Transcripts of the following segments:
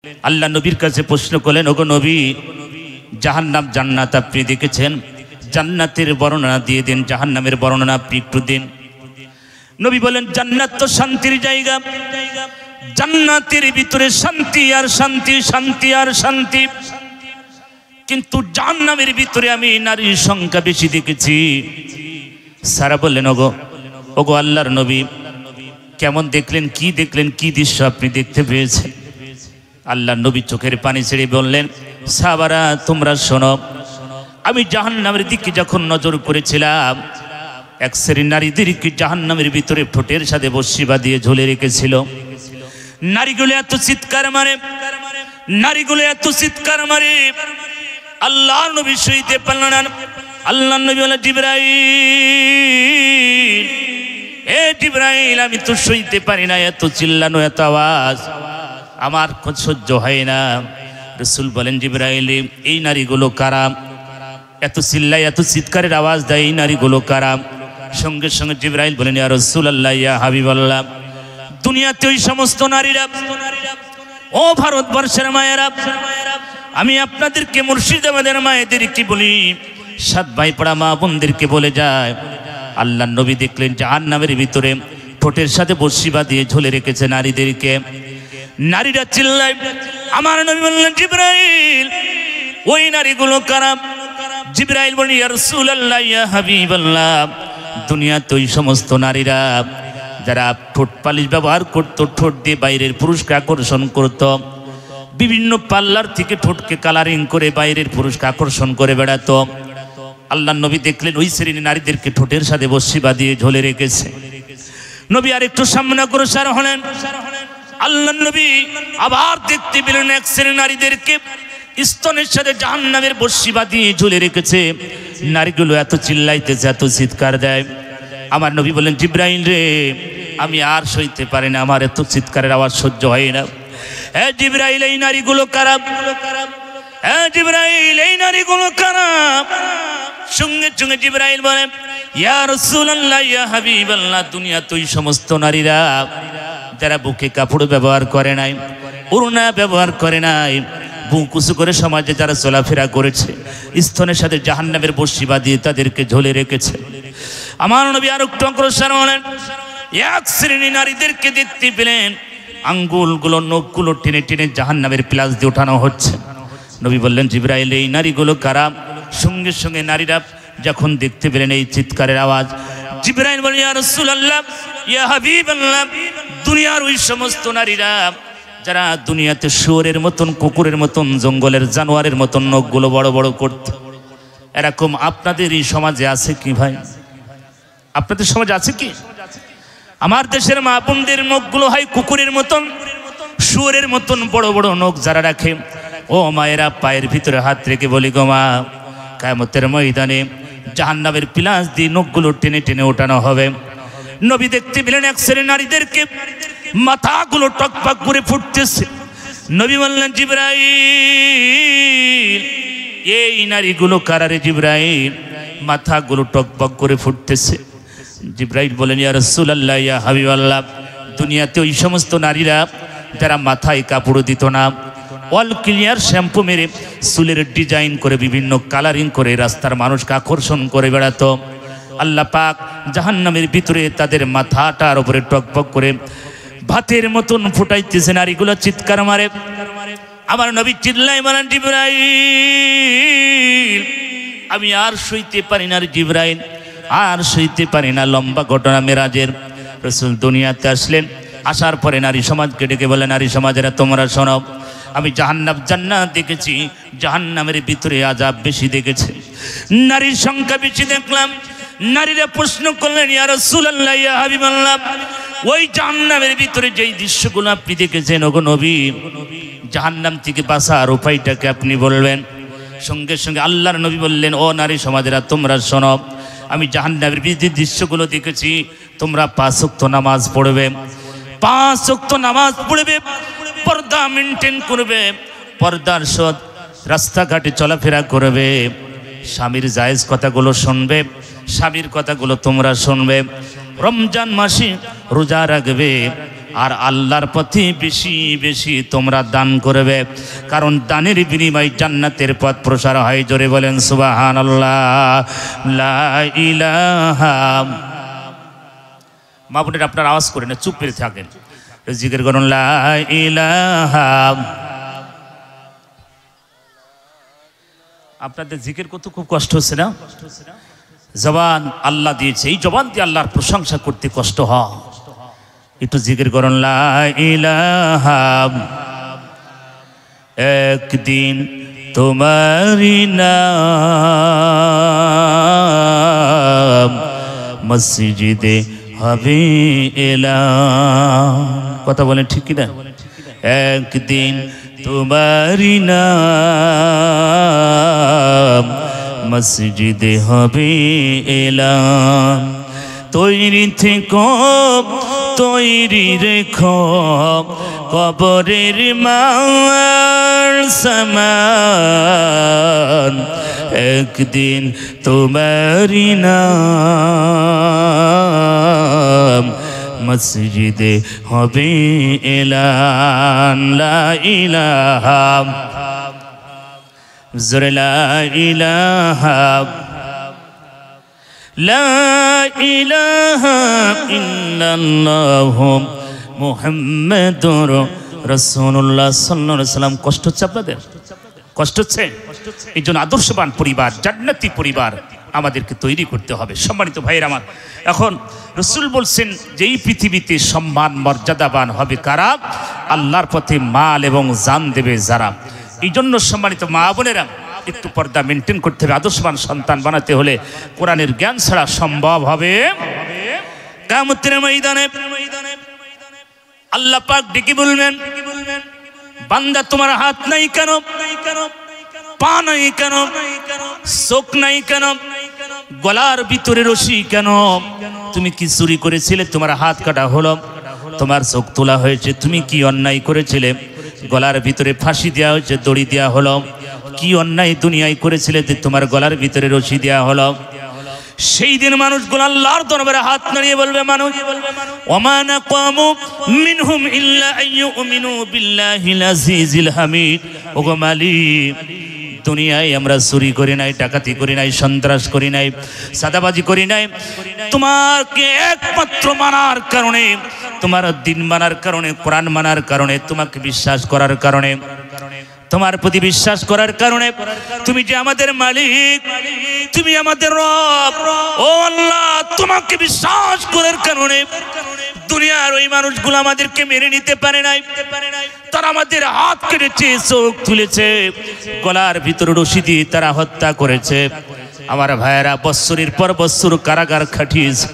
আল্লাহ নবীর কাছে প্রশ্ন করলেন, ওগো নবী, জাহান্নাম জান্নাত আপনি দেখেছেন, জান্নাতের বর্ণনা দিয়ে দিন, জাহান্নামের বর্ণনা আপনি একটু দিন। নবী বলেন, জান্নাত তো শান্তির জায়গা, জান্নাতের ভিতরে শান্তি আর শান্তি, শান্তি আর শান্তি, কিন্তু জাহান্নামের ভিতরে আমি নারীর সংখ্যা বেশি দেখেছি। সারা বললেন, ওগো আল্লাহর নবী, কেমন দেখলেন, কি দেখলেন, কি দৃশ্য আপনি দেখতে পেয়েছেন? আল্লাহ নবী চোখের পানি ছেড়ে বললেন, সাহাবারা তোমরা শোনো, আমি জাহান্নামের দিকে যখন নজর করেছিলাম, এক শ্রেণীর নারীদেরকে জাহান্নামের ভিতরে ঠোঁটের সাথে বর্ষি বাঁধিয়ে ঝুলে রেখেছিল। নারীগুলো এত চিৎকার মারে, নারীগুলো এত চিৎকার মারে, আল্লাহ নবী সইতে পারলেন না। আল্লাহ নবী বলেন, জিবরাইল, এ জিবরাইল, আমি তো সইতে পারি না, এত চিল্লানো, এত আওয়াজ আমার সহ্য হয় না। রাসূল বলেন, জিবরাইল, এই নারীগুলো কারা? এত চিল্লায়, এত চিৎকারের আওয়াজ দেয়, এই নারীগুলো কারা? সঙ্গে সঙ্গে জিবরাইল বলেন, ইয়া রাসূলুল্লাহ, ইয়া হাবিবাল্লাহ, দুনিয়াতে ওই সমস্ত নারীরা, ও ভারতবর্ষের মায়েরা, আমি আপনাদেরকে মুর্শিদাবাদের মায়েদেরকে বলি, সাত ভাই পড়া মা বোনদেরকে বলে যায়, আল্লাহ নবী দেখলেন জাহান্নামের ভিতরে ঠোঁটের সাথে বর্ষি বাঁধিয়ে ঝুলে রেখেছে নারীদেরকে। নারীরা চিল্লায়, আমার নবী বললেন, জিবরাইল, ওই নারীগুলো কারা? জিবরাইল বলেন, ইয়া রাসূলুল্লাহ, ইয়া হাবিবাল্লাহ, দুনিয়াতে ওই সমস্ত নারীরা যারা ঠোঁট পালিশ ব্যবহার করত, ঠোঁট দিয়ে বাইরের পুরুষকে আকর্ষণ করত, বিভিন্ন পার্লার থেকে ঠোঁটকে কালারিং করে বাইরের পুরুষকে আকর্ষণ করে বেড়াতো। আল্লাহ নবী দেখলেন ওই শ্রেণীর নারীদেরকে ঠোঁটের সাথে বর্ষি বাঁধিয়ে ঝুলে রেখেছে। নবী আর একটু সামনে অগ্রসর হলেন। আল্লাহ নবী আবার দেখতে পেলেন এক শ্রেণীর নারীদেরকে স্তনের সাথে জাহান্নামের বর্ষি বাঁধিয়ে ঝুলে রেখেছে। নারীগুলো এত চিল্লাইতেছে, এত চিৎকার দেয়। আমার নবী বললেন, জিবরাইল রে, আমি আর সইতে পারি না, আমার এত চিৎকারের আওয়াজ সহ্য হয় না। এ জিবরাইল, এই নারীগুলো কারা? এ জিবরাইল, এই নারীগুলো কারা? সঙ্গে সঙ্গে জিবরাইল বলেন, ইয়া রাসূলুল্লাহ, ইয়া হাবিবাল্লাহ, দুনিয়াতে ওই সমস্ত নারীরা যারা বুকে কাপড় ব্যবহার করে নাই, ওড়না ব্যবহার করে নাই, বুক উঁচু করে সমাজে যারা চলাফেরা করেছে, স্তনের সাথে জাহান্নামের বর্ষি বাঁধিয়ে তাদেরকে ঝুলে রেখেছে। আমার নবী আর একটু অগ্রসর হলেন। এক শ্রেণী নারীদেরকে দেখতে পেলেন আঙ্গুলগুলো, নখগুলো টেনে টেনে জাহান্নামের প্লাস দিয়ে ওঠানো হচ্ছে। নবী বললেন, জিবরাইল, এই নারীগুলো কারা? সঙ্গে সঙ্গে নারীরা যখন দেখতে পেলেন এই চিৎকারের আওয়াজ, জিবরাইল বলেন, ইয়া রাসূলুল্লাহ, ইয়া হাবিবাল্লাহ, দুনিয়ার ওই সমস্ত নারীরা যারা দুনিয়াতে শুয়োরের মতন, কুকুরের মতন, জঙ্গলের জানোয়ারের মতন নখগুলো বড় বড় করত, এরকম আপনাদের এই সমাজে আছে কি ভাই? আপনাদের সমাজে আছে কি? আমার দেশের মা বোনদের নখগুলো হয় কুকুরের মতন, শুয়োরের মতন বড় বড় নখ যারা রাখে, ও মায়েরা, পায়ের ভিতরে হাত রেখে বলি গো মা, কিয়ামতের ময়দানে জাহান্নামের পিলাস দিয়ে নখগুলো টেনে টেনে ওঠানো হবে। নবী দেখতে পেলেন এক শ্রেণীর নারীদেরকে মাথাগুলো টকপাক করে ফুটতেছে। নবী বললেন, জিবরাইল, এই নারীগুলো কারা রে জিবরাইল? মাথাগুলো টকপাক করে ফুটতেছে। জিবরাইল বলেন, ইয়া রাসূলুল্লাহ, ইয়া হাবিবাল্লাহ, দুনিয়াতে ওই সমস্ত নারীরা যারা মাথায় কাপড় দিত না, অল ক্লিয়ার শ্যাম্পু মেরে চুলের ডিজাইন করে বিভিন্ন কালারিং করে রাস্তার মানুষকে আকর্ষণ করে বেড়াতো। আল্লাহ পাক জাহান্নামের ভিতরে তাদের মাথাটার উপরে টকপক করে ভাতের মতন ফুটাইতেছে। নারীগুলো চিৎকার মারে। আমার নবী চিল্লাই বলেন, জিবরাইল, আমি আর সইতে পারি না রে জিবরাইল, আর সইতে পারি না। লম্বা ঘটনা মেরাজের। রাসূল দুনিয়াতে আসলেন, আসার পরে নারী সমাজকে ডেকে বলে, নারী সমাজেরা তোমরা শোনো, আমি জাহান্নাম জান্নাত দেখেছি, জাহান্নামের ভিতরে আযাব বেশি দেখেছি, নারীর সংখ্যা বেশি দেখলাম। নারীরা প্রশ্ন করলেন, ইয়া রাসূলুল্লাহ, ইয়া হাবিবাল্লাহ, ওই জাহান্নামের ভিতরে যেই দৃশ্যগুলো আপনি দেখেছেন, ওগো নবী, জাহান্নাম থেকে বাঁচার উপায়টাকে আপনি বলবেন। সঙ্গে সঙ্গে আল্লাহর নবী বললেন, ও নারী সমাজেরা তোমরা শোনো, আমি জাহান্নামের ভিতরে দৃশ্যগুলো দেখেছি, তোমরা 5 ওয়াক্ত নামাজ পড়বে, 5 ওয়াক্ত নামাজ পড়বে, পর্দা মেনটেন করবে, পর্দার সাথ রাস্তাঘাটে চলাফেরা করবে, স্বামীর জায়েজ কথাগুলো শুনবে, স্বামীর কথাগুলো তোমরা শুনবে, রমজান মাসে রোজা রাখবে, আর আল্লাহর পথে বেশি বেশি তোমরা দান করবে, কারণ দানের বিনিময়ে জান্নাতের পথ প্রসার হয়। জোরে বলেন সুবহানাল্লাহ। লা ইলাহা, মা বোনেরা আপনার আওয়াজ করে না, চুপ করে থাকেন, জিকির করুন লা ইলাহা। আপনাদের জিকির করতে খুব কষ্ট হচ্ছে না? জবান আল্লাহ দিয়েছে, এই জবান দিয়ে আল্লাহর প্রশংসা করতে কষ্ট হয়। একটু জিকির করুন লা ইলাহা। একদিন তোমারি নাম মসজিদে হবে এলাম। কথা বলেন ঠিক কিনা? একদিন তোমারি নাম মসজিদে হবে এলাম। তৈরি থেকো তৈরি রেখো কবরের মাল সামান, একদিন তোমারি নাম মসজিদে হবে এলান। লা ইলাহা, জোরে লা ইলাহা, লা ইলাহা ইল্লাল্লাহু মুহাম্মাদুর রাসূলুল্লাহ সাল্লাল্লাহু আলাইহি ওয়াসাল্লাম। কষ্ট হচ্ছে আপনাদের? কষ্ট হচ্ছে? এই জন্য আদর্শবান পরিবার, জান্নাতি পরিবার আমাদেরকে তৈরি করতে হবে। সম্মানিত ভাইয়ের আমার, এখন রসুল বলছেন যে এই পৃথিবীতে সম্মান মর্যাদাবান হবে কারা? আল্লাহর পথে মাল এবং জান দেবে যারা। এই জন্য সম্মানিত মা বোনেরা, একটু পর্দা মেনটেন করতে হবে। আদর্শবান সন্তান বানাতে হলে কোরআনের জ্ঞান ছাড়া সম্ভব হবে। কিয়ামতের ময়দানে আল্লাহ পাক ডেকে বলবেন, বান্দা তোমার হাত নাই কেন, পা নাই কেন, চোখ নাই কেন, গলার ভিতরে রশি কেন? তুমি কি চুরি করেছিলে? তোমার হাত কাটা হলো, তোমার চোখ তোলা হয়েছে। তুমি কি অন্যায় করেছিলে? গলার ভিতরে ফাঁসি দেওয়া হয়েছে, দড়ি দেওয়া হলো। কি অন্যায় দুনিয়ায় করেছিলে যে তোমার গলার ভিতরে রশি দেওয়া হলো? সেই দিন মানুষগুলো আল্লাহর দরবারে হাত নাড়িয়ে বলবে, মানুষ ওমা নাকামু মিনহুম ইল্লা আইয়ুমিনু বিল্লাহিল আজিজিল হামিদ। ওগো মালিক, দুনিয়ায় আমরা চুরি করি নাই, ডাকাতি করি নাই, সন্ত্রাস করি নাই, সাদাবাজি করি নাই, তোমাকে একমাত্র মানার কারণে, তোমার দিন মানার কারণে, কোরআন মানার কারণে, তোমাকে বিশ্বাস করার কারণে, তোমার প্রতি বিশ্বাস করার কারণে, তুমি যে আমাদের মালিক, তুমি আমাদের রব, ও আল্লাহ, তোমাকে বিশ্বাস করার কারণে দুনিয়ার ওই মানুষগুলো আমাদেরকে মেনে নিতে পারে নাই। তারা আমাদের হাত কেটেছে, চোখ তুলেছে, গলার ভিতরে রশি দিয়ে তারা হত্যা করেছে। আমার ভাইয়েরা বৎসরের পর বৎসর কারাগার খাটিয়েছে।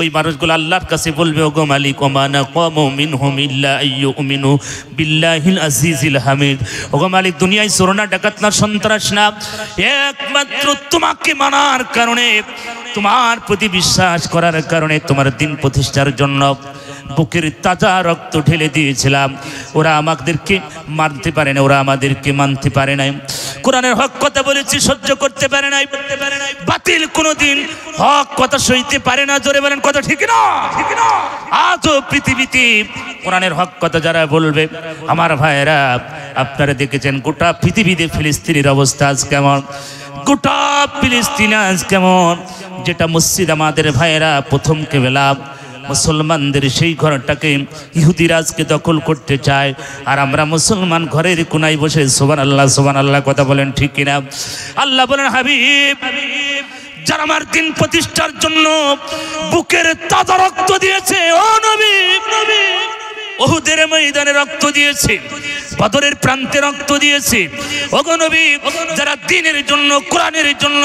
ওই মানুষগুলো আল্লাহর কাছে বলবে, ওগো মালিক, ওমা নাকামু মিনহুম ইল্লা আইয়ুমিনু বিল্লাহিল আজিজিল হামিদ। ওগো মালিক, দুনিয়ায় চোর না, ডাকাত না, সন্ত্রাস না, একমাত্র তোমাকে মানার কারণে, তোমার প্রতি বিশ্বাস করার কারণে, তোমার দিন প্রতিষ্ঠার জন্য বুকের তাজা রক্ত ঢেলে দিয়েছিলাম। ওরা আমাদেরকে মানতে পারে না, ওরা আমাদেরকে মানতে পারে নাই। কোরআনের হক কথা বলেছি, সহ্য করতে পারে নাই। বাতিল কোনোদিন হক কথা সইতে পারে না। জোরে বলেন কথা ঠিক না? আজও পৃথিবীতে কোরআনের হক কথা যারা বলবে, আমার ভাইয়েরা, আপনারা দেখেছেন গোটা পৃথিবীতে ফিলিস্তিনের অবস্থা আজ কেমন, গোটা ফিলিস্তিন আজ কেমন। যেটা মসজিদ আমাদের ভাইয়েরা প্রথম কেবলা মুসলমানদের, সেই ঘরটাকে ইহুদিরা আজকে দখল করতে চায়। আর আমরা মুসলমান ঘরের কোনায় বসে সুবহানাল্লাহ সুবহানাল্লাহ কথা বলেন ঠিক কিনা? আল্লাহ বলেন, হাবিব, যারা আমার দিন প্রতিষ্ঠার জন্য বুকের তাজা রক্ত দিয়েছে, ও নবী, উহুদের ময়দানে রক্ত দিয়েছে, বদরের প্রান্তে রক্ত দিয়েছে, ওগো নবী, যারা দ্বীনের জন্য, কোরআনের জন্য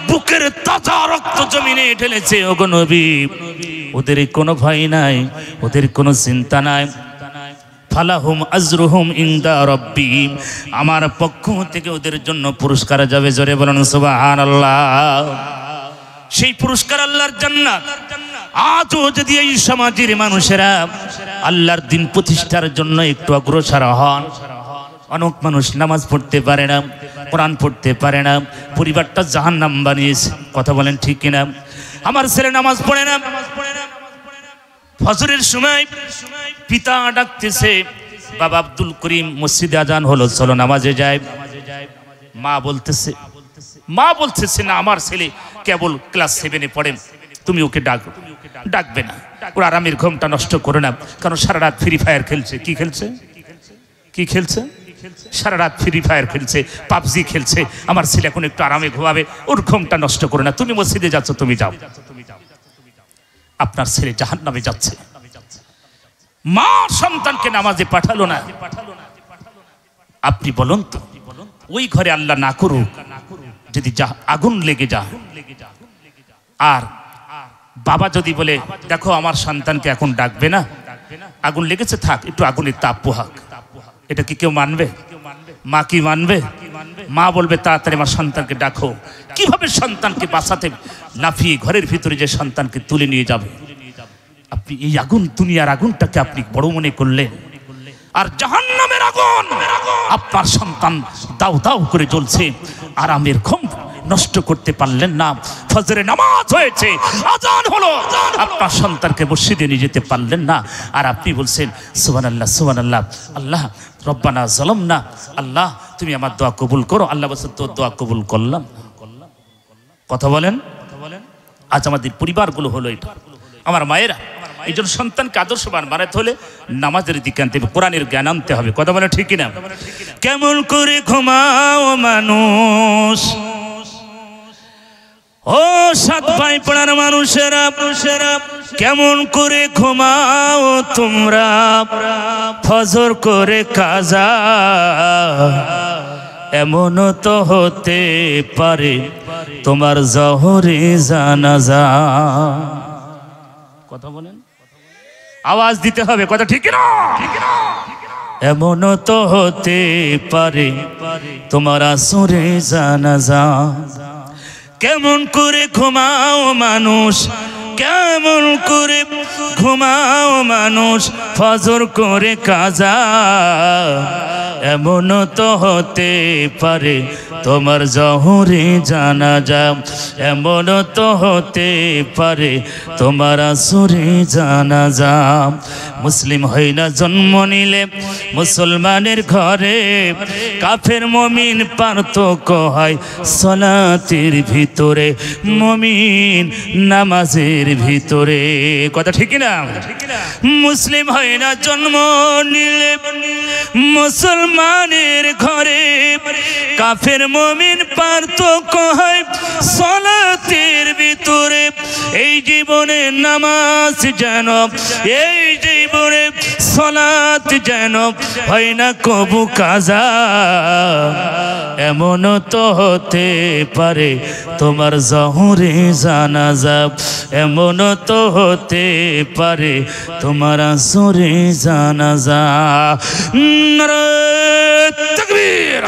বুকের তাজা রক্ত জমিনে ঢেলেছে, ওগো নবী, ওদের কোনো ভয় নাই, ওদের কোনো চিন্তা নাই। ফালাহুম আজরুহুম ইনদা রাব্বিহিম, আমার পক্ষ থেকে ওদের জন্য পুরস্কার যাবে। জোরে বলুন সুবহানাল্লাহ। সেই পুরস্কার আল্লাহর জান্নাত। আজও যদি এই সমাজের মানুষেরা আল্লাহর দিন প্রতিষ্ঠার জন্য একটু অগ্রসর হন, অনেক মানুষ নামাজ পড়তে পারে না, কোরআন পড়তে পারে না, পরিবারটা জাহান্নাম বানিয়েছে। কথা বলেন ঠিক কিনা? আমার ছেলে নামাজ পড়ে না, ফজরের সময় পিতা ডাকতেছে, বাবা আব্দুল করিম মসজিদে আজান হলো, চলো নামাজে যাই। মা বলতেছে না, আমার ছেলে কেবল ক্লাস 7-এ পড়ে, তুমি ওকে ডাকবে না, ওর আরামের ঘুমটা নষ্ট করে না, কারণ সারা রাত ফ্রি ফায়ার খেলছে। কি খেলছে? সারা রাত ফ্রি ফায়ার খেলছে, পাবজি খেলছে, আমার ছেলে এখন একটু আরামে ঘুমাবে, ওর ঘুমটা নষ্ট করে না, তুমি মসজিদে যাচ্ছ, তুমি যাও। আপনার ছেলে জাহান্নামে যাচ্ছে। মা সন্তানকে নামাজে পাঠালো না। আপনি বলুন তো, ওই ঘরে আল্লাহ না করুক যদি আগুন লেগে যায়, আর বাবা যদি বলে দেখো আমার সন্তানকে এখন ডাকবে না, আগুন লেগেছে, থাক একটু আগুনের তাপ পোহাক, এটা কি কেউ মানবে? মা কি মানবে? মা বলবে তাড়াতাড়ি আমার সন্তানকে ডাকো। কিভাবে সন্তানকে বাঁচাতে লাফিয়ে ঘরের ভিতরে যে সন্তানকে তুলে নিয়ে যাবে? আপনি এই আগুন, দুনিয়ার আগুনটাকে আপনি বড় মনে করলেন, আর জাহান্নামের আগুন আপনার সন্তান দাউ দাউ করে জ্বলছে, আরামের ঘুম নষ্ট করতে পারলেন না। ফজরে নামাজ হয়েছে, আজান হলো, আপনার সন্তানকে মসজিদে নিয়ে যেতে পারলেন না, আর আপনি বলছেন সুবহানাল্লাহ সুবহানাল্লাহ, আল্লাহ রব্বানা যালামনা, আল্লাহ তুমি আমার দোয়া কবুল করো। আল্লাহ বলছে তোর দোয়া কবুল করলাম। কথা বলেন। আজ আমাদের পরিবারগুলো হলো এটা। আমার মায়েরা, এই জন্য সন্তানকে আদর্শবান বানাতে হলে নামাজের দিকে আনতে হবে, কোরআনের জ্ঞান আনতে হবে। কথা বলে ঠিক না? কেমন করে ঘুমাও মানুষ, ও সাত ভাই পড়ার মানুষেরা, কেমন করে ঘুমাও তোমরা, ফজর করে কাজা, এমন তো হতে পারে তোমার জহরে জানাজা। কথা বলেন, আওয়াজ দিতে হবে, কথা ঠিক না? এমন তো হতে পারে তোমার আসরে জানাজা। কেমন করে ঘুমাও মানুষ, কেমন করে ঘুমাও মানুষ, ফজর করে কাজা, এমন তো হতে পারে তোমার জহরে জানাজা, এমন তো হতে পারে তোমার আসরে জানাজা। মুসলিম হই না জন্ম নিলে মুসলমানের ঘরে, কাফের মুমিন পার্থক্য হয় সালাতের ভিতরে, মুমিন নামাজের ভিতরে। কথা ঠিক না? মুসলিম হয় না জন্ম নিলে মুসলমানের ঘরে, কাফের মুমিন পার্থক্য হয় সালাতের ভিতরে। এই জীবনে নামাজ যেন, এই জীবনে সালাত যেন হয় না কবু কাজা, এমন তো হতে পারে তোমার জহরে জানাজা, এমন তো হতে পারে তোমার আসরে জানাজা। নারে তাকবীর।